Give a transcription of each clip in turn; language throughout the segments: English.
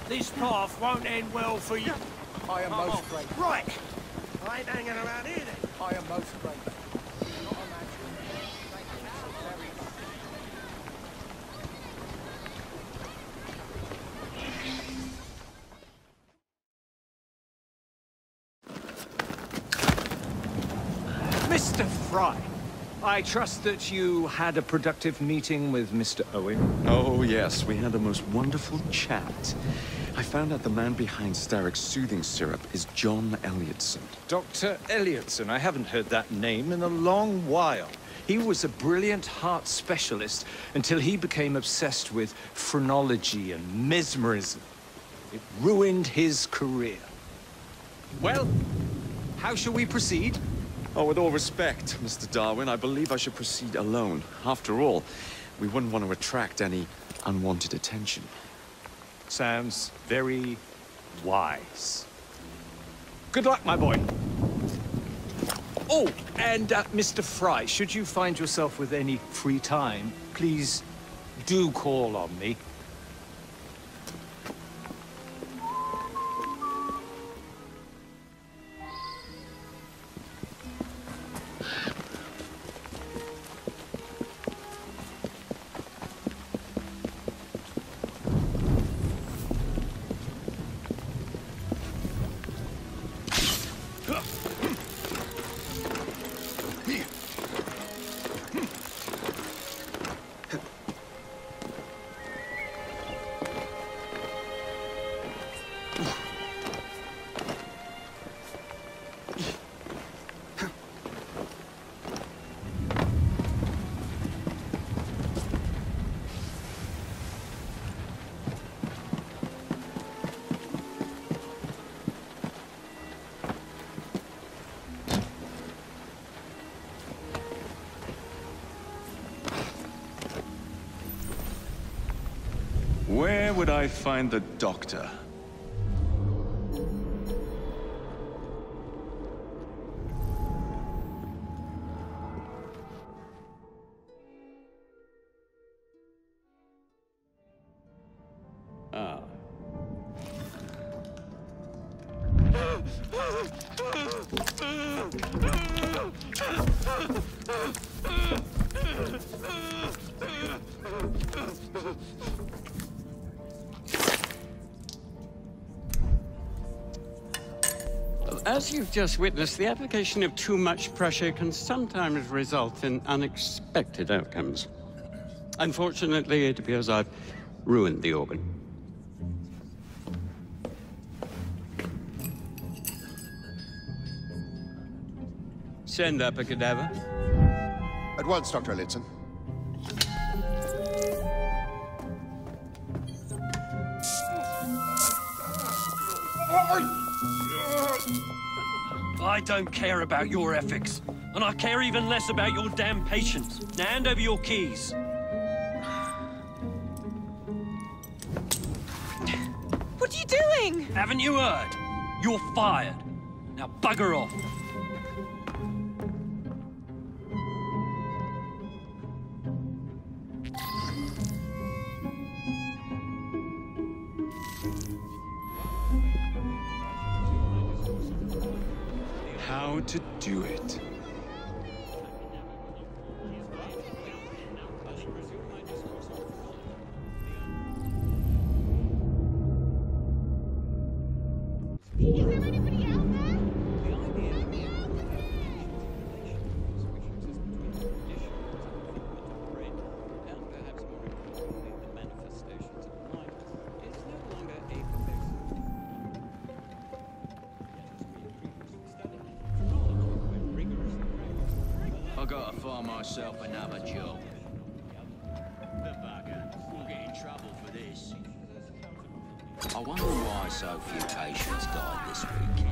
This path won't end well for you. I am most grateful. Right. I ain't hanging around here then. I am most grateful. Not imagined. Thank you so very much. Mr. Fry, I trust that you had a productive meeting with Mr. Owen. Oh, yes, we had a most wonderful chat. I found out the man behind Starrick's soothing syrup is John Elliotson. Dr. Elliotson, I haven't heard that name in a long while. He was a brilliant heart specialist until he became obsessed with phrenology and mesmerism. It ruined his career. Well, how shall we proceed? Oh, with all respect, Mr. Darwin, I believe I should proceed alone. After all, we wouldn't want to attract any unwanted attention. Sounds very wise. Good luck, my boy. Oh, and Mr. Fry, should you find yourself with any free time, please do call on me. Where would I find the doctor? Ah. As you've just witnessed, the application of too much pressure can sometimes result in unexpected outcomes. Unfortunately, it appears I've ruined the organ. Send up a cadaver. At once, Dr. Elliotson. I don't care about your ethics, and I care even less about your damn patience. Now hand over your keys. What are you doing? Haven't you heard? You're fired. Now bugger off. How to do it. Is there anybody out there? I gotta find myself another job. The bugger. We'll get in trouble for this. I wonder why so few patients died this week.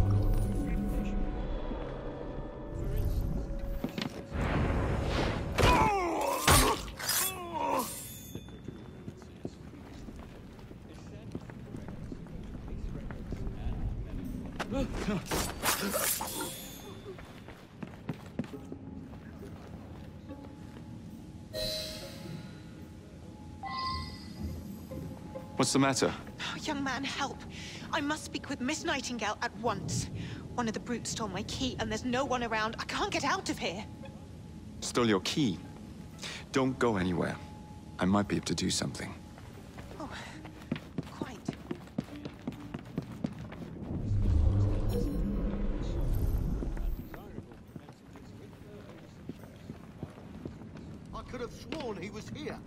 What's the matter? Young man, help. I must speak with Miss Nightingale at once. One of the brutes stole my key, and there's no one around. I can't get out of here. Stole your key. Don't go anywhere. I might be able to do something. Oh, quite. I could have sworn he was here.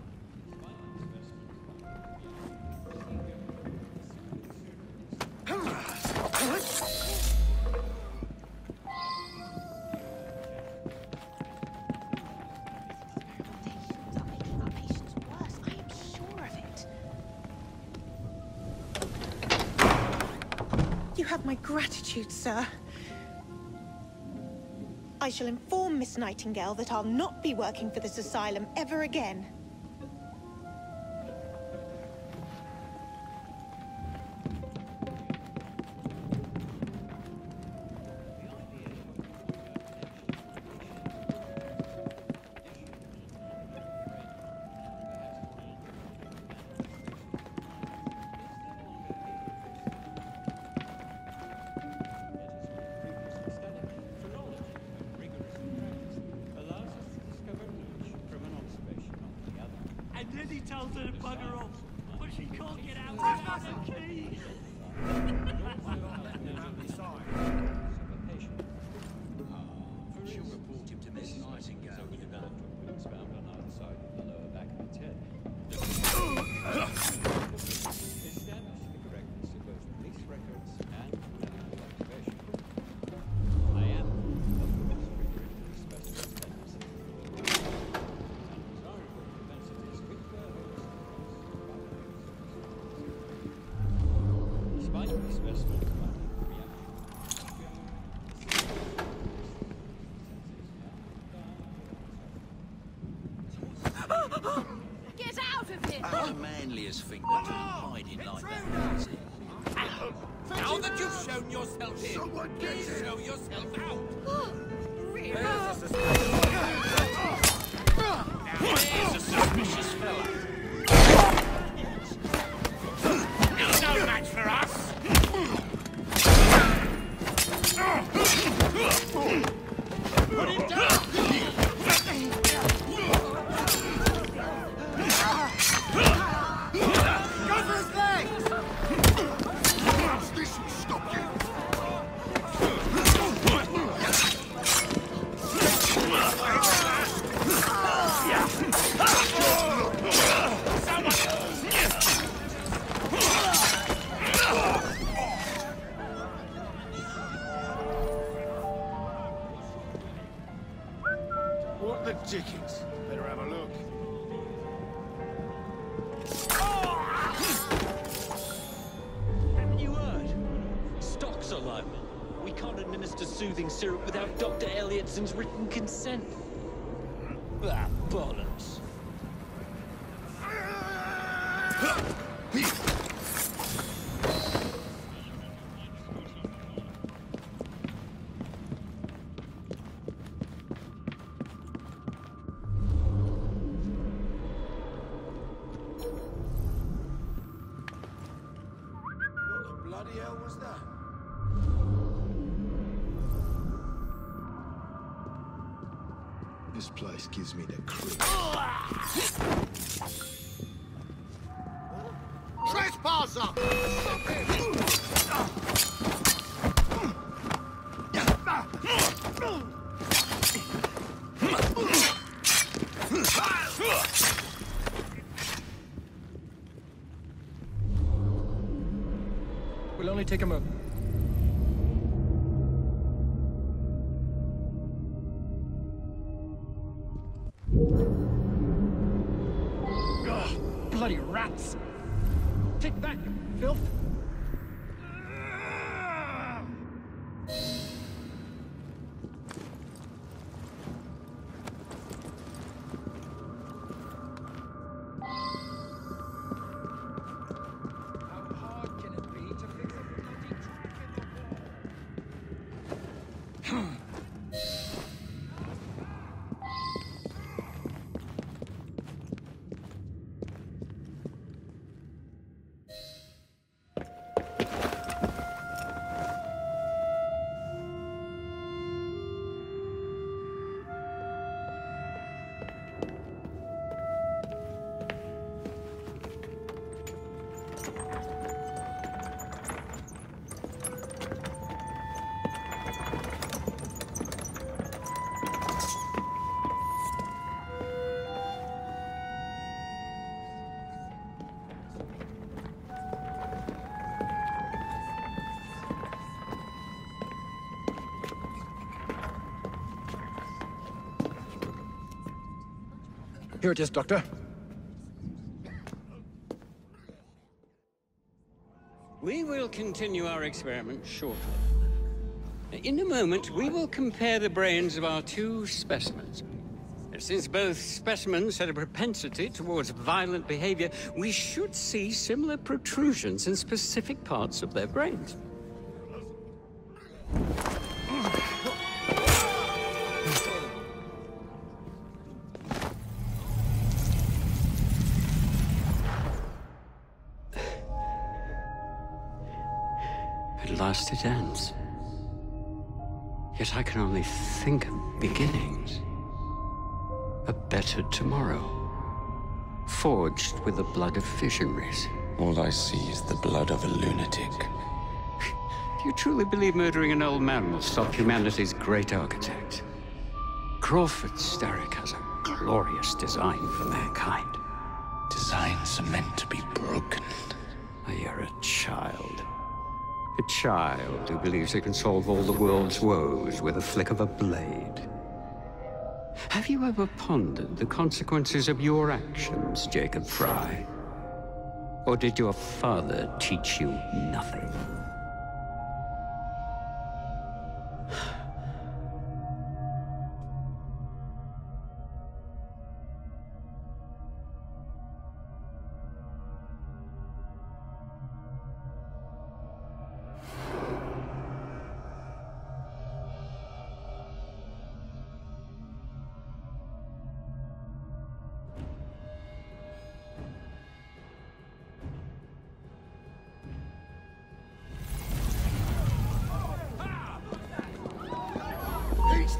You have my gratitude, sir. I shall inform Miss Nightingale that I'll not be working for this asylum ever again. And then he tells her to bugger off, but she can't get out without the key. She'll report him to Miss Nightingale. So we developed what was found on either side of the lower back of its head. Established the correctness of both police records and medical observation. I am, of course, referring to specimen tendencies. Undesirable propensities with despite the specimen's lack of reaction. Get out of here! Not the manliest thing to do, hiding like that, is it? Now that you've shown yourself here, please show yourself out. Here's a suspicious fella. He's no match for us. Put him down. Go for his legs. This will stop you. What the dickens? Better have a look. Haven't you heard? Stocks are low. We can't administer soothing syrup without Dr. Elliotson's written consent. Ah, bollocks. What the bloody hell was that? This place gives me the creep. Trespasser! Stop him! We'll only take a moment. Ugh, bloody rats! Take that, you filth! Here it is, Doctor. We will continue our experiment shortly. In a moment, we will compare the brains of our two specimens. Since both specimens had a propensity towards violent behavior, we should see similar protrusions in specific parts of their brains. At last it ends. Yet I can only think of beginnings. A better tomorrow, forged with the blood of visionaries. All I see is the blood of a lunatic. Do you truly believe murdering an old man will stop humanity's great architect? Crawford Starrick has a glorious design for mankind. Designs are meant to be broken. You're a child. A child who believes it can solve all the world's woes with a flick of a blade. Have you ever pondered the consequences of your actions, Jacob Fry? Or did your father teach you nothing?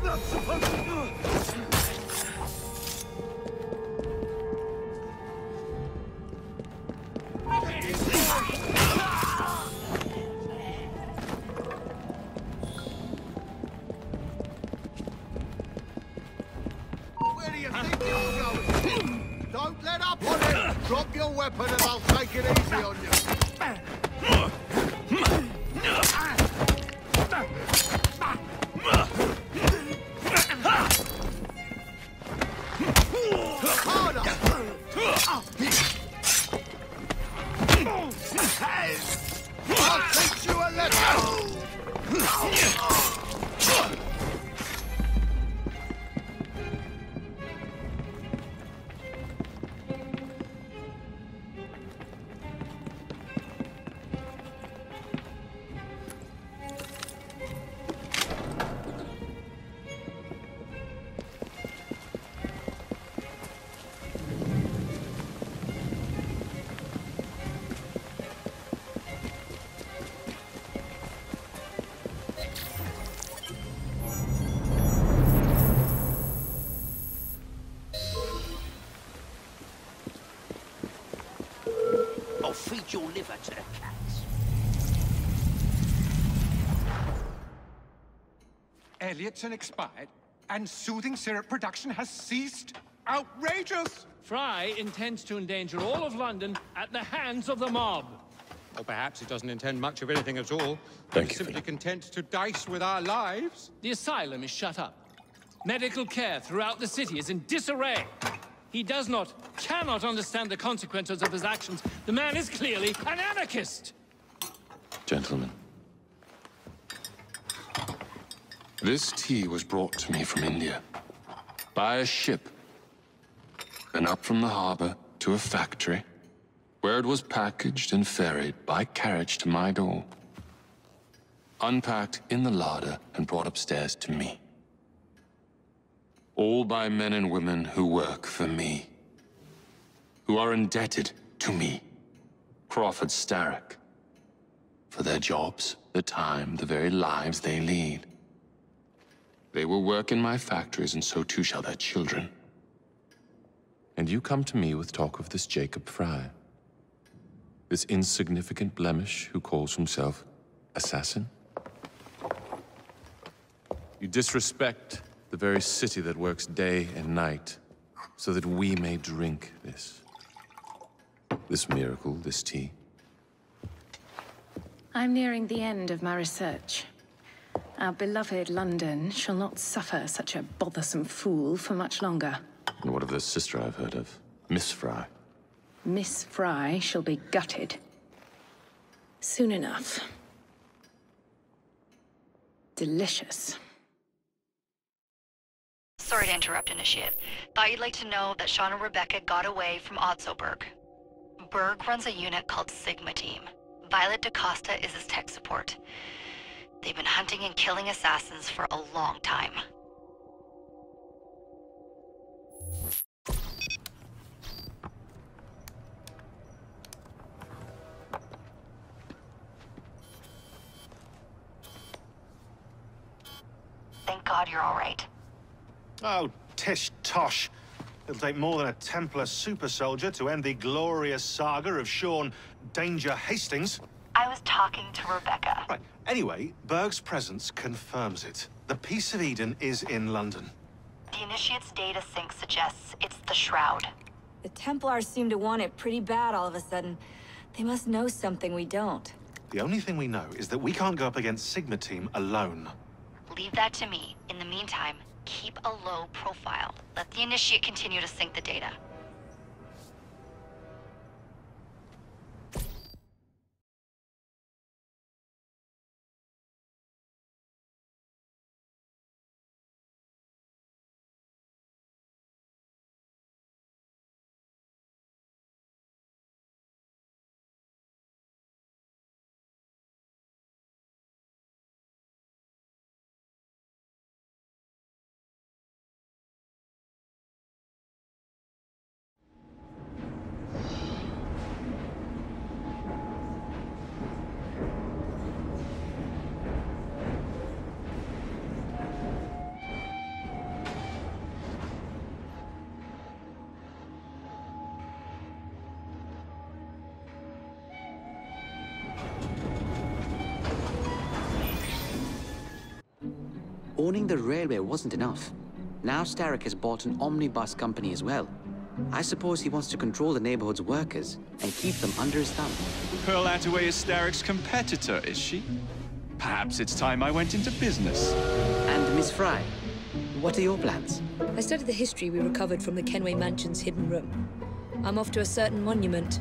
not supposed to do it! Where do you think you're going? Don't let up on it! Drop your weapon and I'll take it easy on you. I'll teach you a lesson! I'll feed your liver to the cats. Elliotson expired, and soothing syrup production has ceased? Outrageous! Fry intends to endanger all of London at the hands of the mob. Or perhaps he doesn't intend much of anything at all. Thank He's you, simply Philip. content to dice with our lives. The asylum is shut up. Medical care throughout the city is in disarray. He cannot understand the consequences of his actions. The man is clearly an anarchist! Gentlemen. This tea was brought to me from India. By a ship. And up from the harbor to a factory, where it was packaged and ferried by carriage to my door. Unpacked in the larder and brought upstairs to me. All by men and women who work for me. Who are indebted to me, Crawford Starrick, for their jobs, the time, the very lives they lead. They will work in my factories, and so too shall their children. And you come to me with talk of this Jacob Fry. This insignificant blemish who calls himself assassin? You disrespect the very city that works day and night, so that we may drink this miracle, this tea. I'm nearing the end of my research. Our beloved London shall not suffer such a bothersome fool for much longer. And what of the sister I've heard of? Miss Fry. Miss Fry shall be gutted. Soon enough. Delicious. Sorry to interrupt, Initiate. Thought you'd like to know that Sean and Rebecca got away from Otzoberg. Berg runs a unit called Sigma Team. Violet DaCosta is his tech support. They've been hunting and killing assassins for a long time. Thank God you're all right. Oh, tish tosh. It'll take more than a Templar super soldier to end the glorious saga of Sean Danger Hastings. I was talking to Rebecca. Right. Anyway, Berg's presence confirms it. The Peace of Eden is in London. The Initiate's data sync suggests it's the Shroud. The Templars seem to want it pretty bad all of a sudden. They must know something we don't. The only thing we know is that we can't go up against Sigma Team alone. Leave that to me. In the meantime, keep a low profile. Let the Initiate continue to sync the data. Owning the railway wasn't enough. Now Starrick has bought an omnibus company as well. I suppose he wants to control the neighborhood's workers and keep them under his thumb. Pearl Attaway is Starrick's competitor, is she? Perhaps it's time I went into business. And Miss Fry, what are your plans? I studied the history we recovered from the Kenway Mansion's hidden room. I'm off to a certain monument.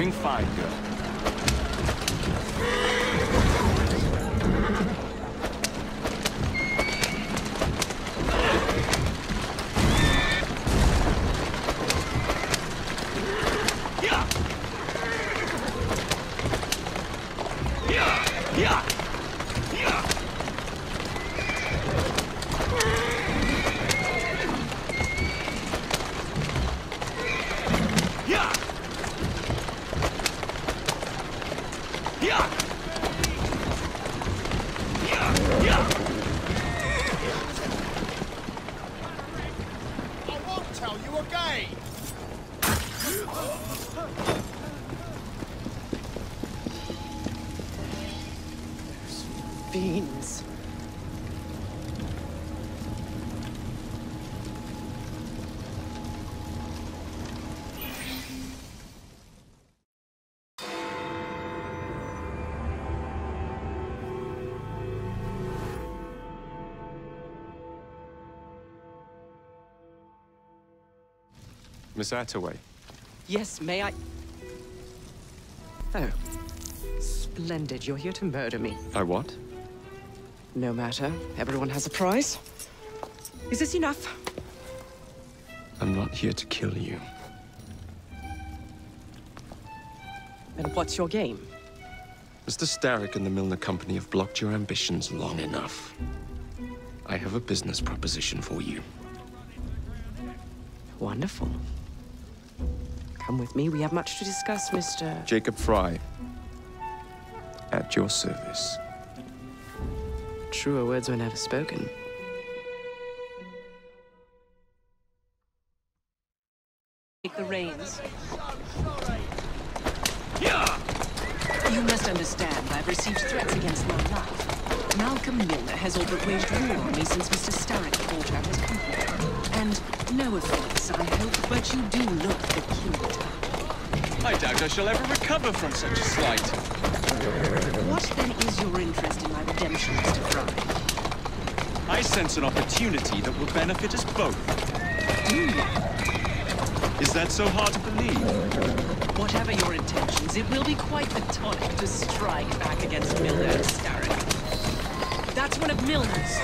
Doing fine, girl. I won't tell you again! Fiends. Miss Attaway. Yes, may I? Oh. Splendid. You're here to murder me. I what? No matter. Everyone has a price. Is this enough? I'm not here to kill you. Then what's your game? Mr. Starrick and the Milner Company have blocked your ambitions long enough. I have a business proposition for you. Wonderful. Come with me. We have much to discuss, Mr. Jacob Fry. At your service. Truer words were never spoken. Take the reins. You must understand, I've received threats against my life. Malcolm Milner has all but waged war on me since Mr. Starrick bought out his company. And no offense, I hope, but you do look peculiar. I doubt I shall ever recover from such a slight. What then is your interest in my redemption, Mr. Fry? I sense an opportunity that will benefit us both. Do you? Is that so hard to believe? Whatever your intentions, it will be quite the tonic to strike back against Milner and Starrick. That's one of Milner's.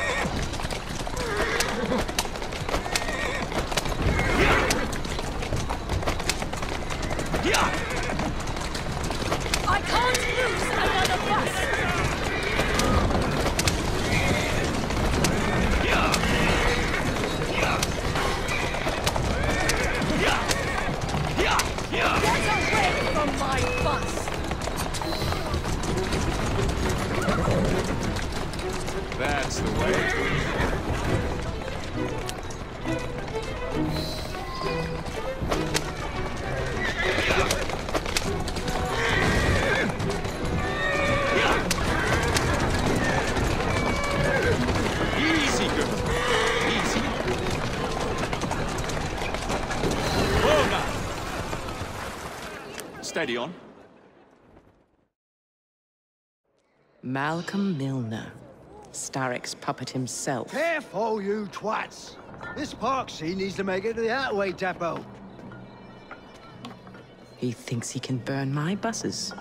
I can't lose another bus! Get away from my bus! That's the way. Easy, girl. Easy. Whoa, now. Steady on. Malcolm Milner. Starrick's puppet himself. Careful, you twats! This Parksy needs to make it to the Attaway depot. He thinks he can burn my buses.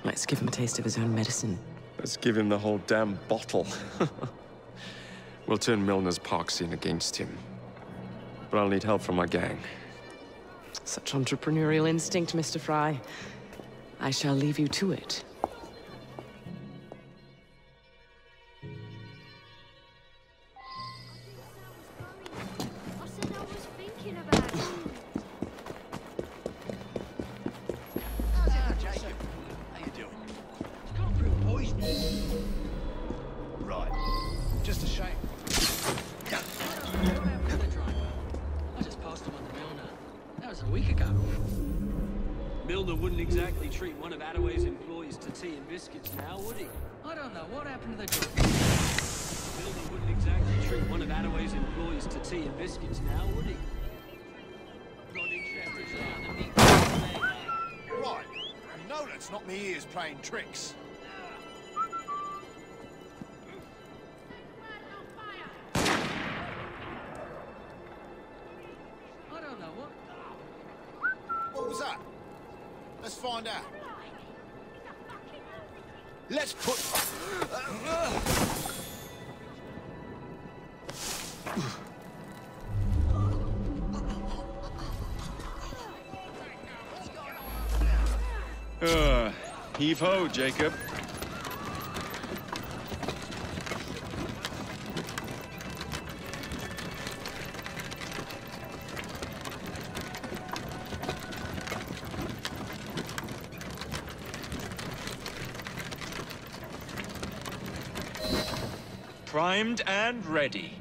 Let's give him a taste of his own medicine. Let's give him the whole damn bottle. We'll turn Milner's park scene against him. But I'll need help from my gang. Such entrepreneurial instinct, Mr. Fry. I shall leave you to it. Right. Just a shame. I just passed him on the Milner. That was a week ago. Milner wouldn't exactly treat one of Attaway's employees to tea and biscuits now, would he? I don't know. What happened to the driver? Milner wouldn't exactly treat one of Attaway's employees to tea and biscuits now, would he? Not interested in the meat. Right. You know that's not me ears playing tricks. What was that? Let's find out. Let's put... Heave-ho, Jacob. Primed and ready.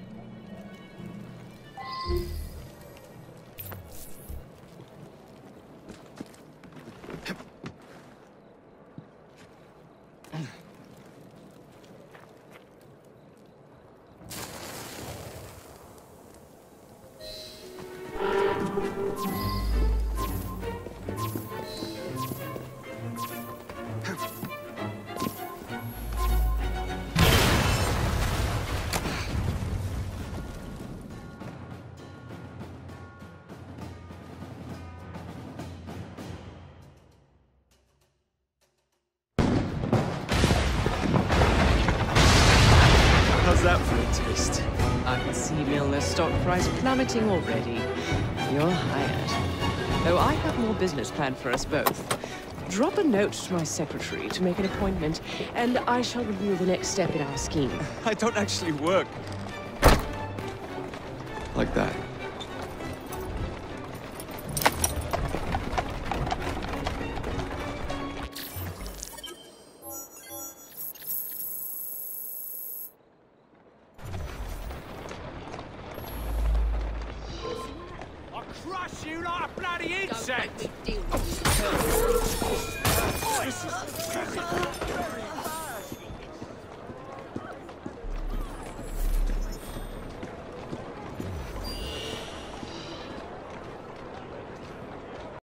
How's that for a taste? I can see Milner's stock price plummeting already. You're hired. Though I have more business planned for us both. Drop a note to my secretary to make an appointment, and I shall reveal the next step in our scheme. I don't actually work. Like that. I'll crush you like a bloody insect! Don't make me deal with you.